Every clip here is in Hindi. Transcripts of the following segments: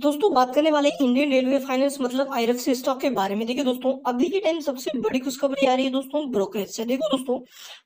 दोस्तों बात करने वाले हैं इंडियन रेलवे फाइनेंस मतलब आईआरएफसी स्टॉक के बारे में। देखिए दोस्तों, अभी के टाइम सबसे बड़ी खुशखबरी आ रही है दोस्तों ब्रोकरेज से। देखो दोस्तों,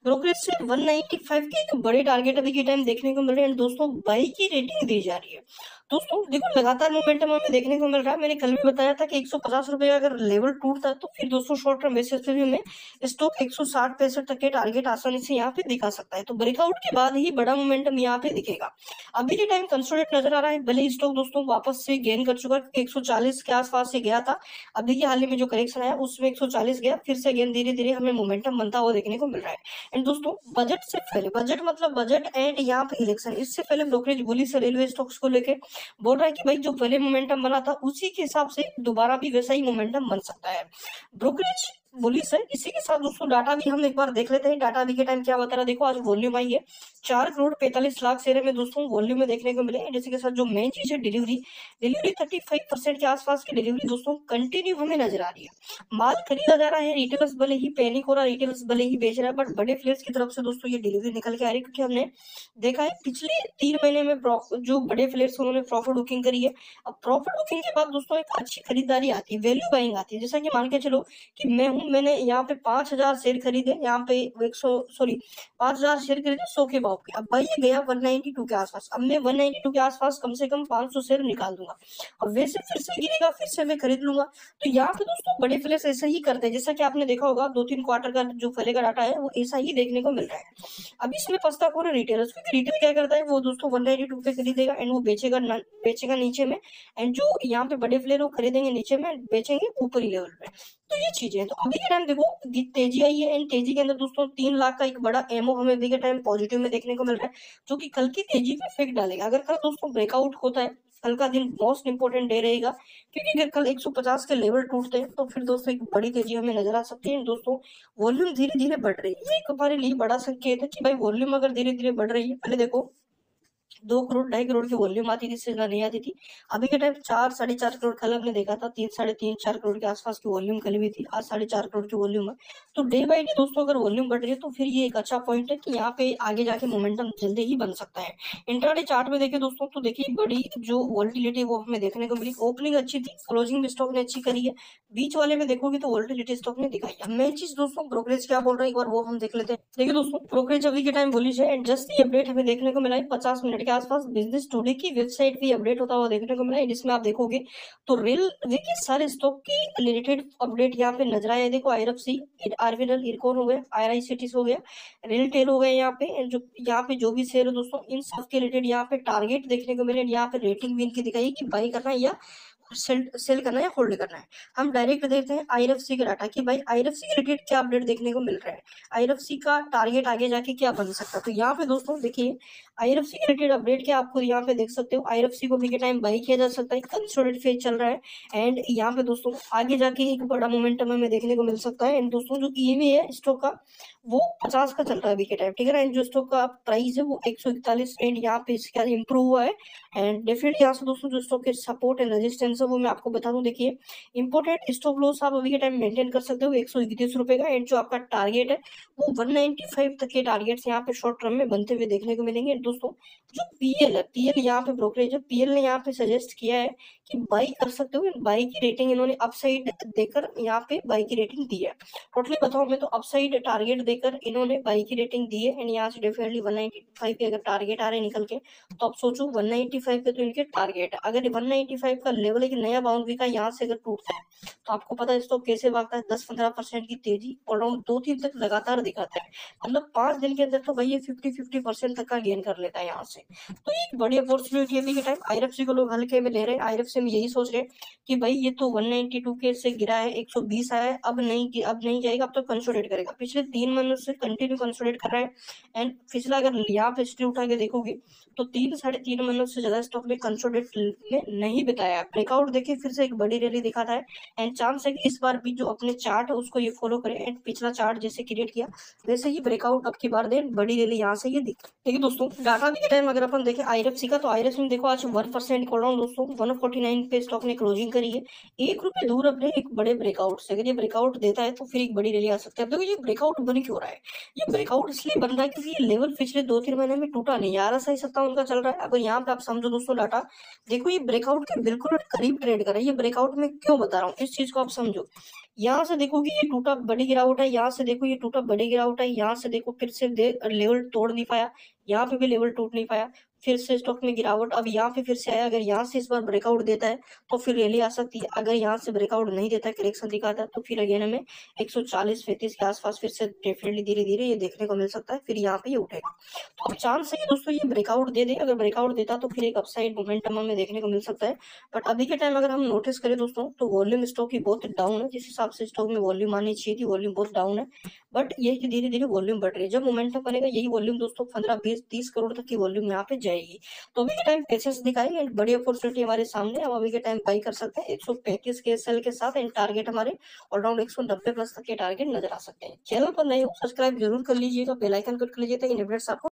ब्रोकरेज से 195 के एक बड़े टारगेट अभी के टाइम देखने को मिल रहे हैं। दोस्तों बाई की रेटिंग दी जा रही है। दोस्तों देखो, लगातार मोमेंटम हमें देखने को मिल रहा है। मैंने कल भी बताया था कि 150 रुपए का अगर लेवल टूटता है तो फिर दोस्तों शॉर्ट टर्म बेसिस पे भी हमें स्टॉक 160-65 तक के टारगेट आसानी से यहाँ पे दिखा सकता है। तो ब्रेकआउट के बाद ही बड़ा मोमेंटम यहाँ पे दिखेगा। अभी के टाइम कंसोलिडेट नजर आ रहा है, भले ही स्टॉक दोस्तों वापस से गेन कर चुका है, 140 के आसपास से गया था। अभी के हाल ही में जो करेक्शन आया उसमें 140 गया, फिर से गेन धीरे धीरे हमें मोमेंटम बनता हुआ देखने को मिल रहा है। एंड दोस्तों बजट से पहले, बजट मतलब बजट एंड यहाँ पे इलेक्शन, इससे पहले ब्रोकरेज बोली से रेलवे स्टॉक्स को लेके बोल रहा है कि भाई जो पहले मोमेंटम बना था उसी के हिसाब से दोबारा भी वैसा ही मोमेंटम बन सकता है। ब्रोकरेज बोली सर, इसी के साथ दोस्तों डाटा भी हम एक बार देख लेते हैं। डाटा अभी के टाइम क्या बता रहा है, देखो आज वॉल्यूम आई है 4 करोड़ 45 लाख शेयर में दोस्तों वॉल्यूम में देखने को मिले। जैसे के साथ जो मेन चीज है डिलीवरी, डिलीवरी 35% के आसपास की डिलीवरी दोस्तों कंटिन्यू हमें नजर आ रही है। माल खरीदा जा रहा है, रिटेलर्स भले ही पैनिक हो रहा है, रिटेलर्स भले ही बेच रहा है, बट बड़े प्लेयर्स की तरफ से दोस्तों ये डिलीवरी निकल के आ रही है। क्योंकि हमने देखा है पिछले 3 महीने में जो बड़े प्लेयर्स उन्होंने प्रॉफिट बुकिंग करी है। अब प्रॉफिट बुकिंग के बाद दोस्तों एक अच्छी खरीदारी आती है, वैल्यू बाइंग आती है। जैसा कि मान के चलो कि मैंने यहाँ पे 5,000 शेयर खरीदे, यहाँ पे 5,000 शेयर खरीदे 100 के भाव पे। अब भाई ये गया 192 के आसपास, अब मैं 192 के आसपास कम से कम 500 शेयर निकाल दूंगा। अब वैसे फिर से गिरेगा, फिर से मैं खरीद लूंगा। तो यहाँ पे दोस्तों बड़े प्लेयर्स ऐसा ही करते हैं। जैसा कि आपने देखा होगा 2-3 क्वार्टर का जो पहले का डाटा है वो ऐसा ही देखने को मिल रहा है। अब इसमें पछता कौन है, रिटेलर्स। क्योंकि रिटेल क्या करता है, वो दोस्तों 192 पे खरीदेगा एंड वो बेचेगा नीचे में। एंड जो यहाँ पे बड़े प्लेयर वो खरीदेंगे नीचे में, बेचेंगे ऊपरी लेवल पे। तो ये चीजें हैं। तो अभी के टाइम देखो तेजी आई है एंड तेजी के अंदर दोस्तों 3 लाख का एक बड़ा एमओ हमें अभी के टाइम पॉजिटिव में देखने को मिल रहा है, जो कि कल की तेजी पे इफेक्ट डालेगा। अगर कल दोस्तों ब्रेकआउट होता है, कल का दिन मोस्ट इंपोर्टेंट डे रहेगा। क्योंकि अगर कल 150 के लेवल टूटते हैं तो फिर दोस्तों एक बड़ी तेजी हमें नजर आ सकती है। दोस्तों वॉल्यूम धीरे धीरे बढ़ रही है, ये एक हमारे लिए बड़ा संकेत है कि भाई वॉल्यूम अगर धीरे धीरे बढ़ रही है। पहले देखो 2 करोड़ 2.5 करोड़ की वॉल्यूम आती थी, इससे ज्यादा नहीं आती थी। अभी के टाइम 4-4.5 करोड़ कल हमने देखा था, 3-3.5-4 करोड़ के आसपास की वॉल्यूम कल भी थी। आज 4.5 करोड़ की वॉल्यूम है। तो डे बाई डे दोस्तों अगर वॉल्यूम बढ़ रही है तो फिर ये एक अच्छा पॉइंट है कि यहाँ पे आगे जाके मोमेंटम जल्दी ही बन सकता है। इंट्राडे चार्ट में देखें दोस्तों तो देखिए बड़ी जो वॉल्टिलिटी वो हमें देखने को मिली। ओपनिंग अच्छी थी, क्लोजिंग भी स्टॉक ने अच्छी करी है। बीच वाले में देखोगे तो वॉल्टिलिटी स्टॉक ने दिखाई है। मेन चीज दोस्तों ब्रोकरेज क्या बोल रहा है एक बार वो हम देख लेते हैं। देखिए दोस्तों, ब्रोकरेज अभी के टाइम बुलिश है एंड जस्ट ये अपडेट हमें देखने को मिला है 50 मिनट के आसपास। बिजनेस टुडे की वेबसाइट भी अपडेट होता हुआ देखने को मिला है, जिसमें आप देखोगे तो रेलवे के सारे स्टॉक की रिलेटेड अपडेट यहाँ पे नजर आया है। देखो आईआरएफसी, आरबीएल, इरकॉन हो गया, आईआरसीटीसी हो गया, रेलटेल हो गया। यहाँ पे जो भी शेयर है दोस्तों इन सब के रिलेटेड यहाँ पे टारगेट देखने को मिले। यहाँ पे रेटिंग भी इनकी दिखाई कि बाई करना है या सेल करना है या होल्ड करना है। हम डायरेक्ट देखते हैं आईआरएफसी का डाटा कि भाई आईआरएफसी के रिलेटेड क्या अपडेट देखने को मिल रहा है, आईआरएफसी का टारगेट आगे जाके क्या बन सकता है। तो यहाँ पे दोस्तों देखिए आईआरएफसी के रिलेटेड अपडेट क्या आपको यहाँ पे देख सकते हो। आईआरएफसी को भी के टाइम बाई किया जा सकता है, कंसोलिडेट फेज चल रहा है। एंड यहाँ पे दोस्तों आगे जाके एक बड़ा मोमेंटम हमें देखने को मिल सकता है। एंड दोस्तों जो ईवी है स्टॉक का वो 50 का चल रहा है अभी के टाइम, ठीक है ना। एंड जो स्टॉक का प्राइस है वो 141 एंड यहाँ पे इसका इंप्रूव हुआ है। एंड डेफिनेटली यहाँ से दोस्तों जो स्टॉक के सपोर्ट एंड रेजिस्टेंस है वो मैं आपको बता दूं। देखिए इंपोर्टेंट स्टॉप लॉस आप अभी के टाइम मेंटेन कर सकते हो 131 रुपए का। एंड जो आपका टारगेट है वो 195 तक के टारगेट्स यहाँ पे शॉर्ट टर्म में बनते हुए देखने को मिलेंगे। दोस्तों जो पीएल है, पीएल यहाँ पे ब्रोकरेज है, पीएल ने यहाँ पे सजेस्ट किया है कि बाई कर सकते हो। बाई की रेटिंग इन्होंने अपसाइड देकर यहाँ पे बाई की रेटिंग दी है। टोटली बताऊं मैं तो अपसाइड टारगेट देकर इन्होंने बाई की रेटिंग दी है। एंड यहाँ से डेफिनेटली 195 के अगर टारगेट आ रहे निकल के तो आप सोचो 195 पे तो इनके टारगेट है। अगर 195 का लेवल एक नया बाउंड्री का यहाँ से अगर टूटता है तो आपको पता है स्टॉक कैसे भागता है, 10-15% की तेजी और अराउंड 2-3 तक लगातार दिखाता है। मतलब 5 दिन के अंदर तो भाई ये 50% तक का गेन कर लेता है यहाँ से। तो ये एक बड़ी अपॉर्चुनिटी है। के टाइम आईआरएफसी को लोग हल्के में ले रहे हैं, आईआरएफसी में यही सोच रहे हैं कि भाई ये तो 192 के से गिरा है, 120 आया है, अब नहीं जाएगा, अब तो कंसोलिडेट करेगा। पिछले 3 महीनों से कंटिन्यू कंसोलिडेट कर रहा है। एंड पिछला अगर यहाँ पे हिस्ट्री उठा के देखोगे तो 3-3.5 महीनों से ज्यादा स्टॉक में कंसोलिडेट में नहीं बिताया। ब्रेकआउट देखिए फिर से एक बड़ी रैली दिखाता है। एंड चांस है कि इस बार भी जो अपने चार्ट है उसको ये फॉलो करे एंड पिछला चार्ट जैसे क्रिएट किया वैसे ही ब्रेकआउट अब की बार दे, बड़ी रैली यहाँ से ये दिख। देखिए दोस्तों डाटा भी टाइम अगर अपन देखें आईआरएफसी का तो आईआरएफसी में देखो आज 1% कॉल डाउन दोस्तों, 149 पे स्टॉक ने क्लोजिंग करी है। 1 रुपए दूर अपने एक बड़े ब्रेकआउट से। अगर ये ब्रेकआउट देता है तो फिर एक बड़ी रैली आ सकती है। अब देखो ये ब्रेकआउट बनी क्यों, हो रहा है। ये ब्रेकआउट इसलिए बन रहा है क्योंकि ये लेवल पिछले 2-3 महीने में टूटा नहीं, 11,57 का चल रहा है। अगर यहाँ पे आप समझो दोस्तों डाटा, देखो ये ब्रेकआउट के बिल्कुल करीब ट्रेड कर रहा है। ये ब्रेकआउट में क्यों बता रहा हूँ, इस चीज को आप समझो। यहाँ से देखो कि ये टूटा, बड़ी गिरावट है, यहाँ से देखो ये टूटा, बड़ी गिरावट है, यहाँ से देखो फिर से लेवल तोड़ नहीं पाया, यहाँ पे भी लेवल टूट नहीं पाया, फिर से स्टॉक में गिरावट, अब यहाँ पे फिर से आया। अगर यहाँ से इस बार ब्रेकआउट देता है तो फिर रैली आ सकती है, अगर यहाँ से ब्रेकआउट नहीं देता है, करेक्शन दिखाता है, तो फिर अगेन हमें 140-35 के आसपास फिर से डेफिनेटली धीरे धीरे ये देखने को मिल सकता है, फिर यहाँ पे ये उठेगा। तो अब चांस है दोस्तों ये ब्रेकआउट दे दे, अगर ब्रेकआउट देता तो फिर एक अपसाइड मोमेंटम हमें देखने को मिल सकता है। बट अभी के टाइम अगर हम नोटिस करें दोस्तों, तो वॉल्यूम स्टॉक की बहुत डाउन है, जिस हिसाब से स्टॉक में वॉल्यूम आनी चाहिए थी, वॉल्यूम बहुत डाउन है। बट ये धीरे धीरे वॉल्यूम बढ़ रही है, जब मोमेंटम बनेगा यही वॉल्यूम दोस्तों 15-20-30 करोड़ तक की वॉल्यूम यहाँ पे जाएगी। तो अभी के टाइम पेशेंस दिखाई एंड बड़ी अपॉर्चुनिटी हमारे सामने, हम अभी के टाइम बाई कर सकते हैं 135 के सेल के साथ, एंड टारगेट हमारे अराउंड 190 प्लस तक के टारगेट नजर आ सकते हैं। चैनल पर नए हो सब्सक्राइब जरूर कर लीजिएगा, बेल आइकन क्लिक कर लीजिए ताकि अपडेट्स आपको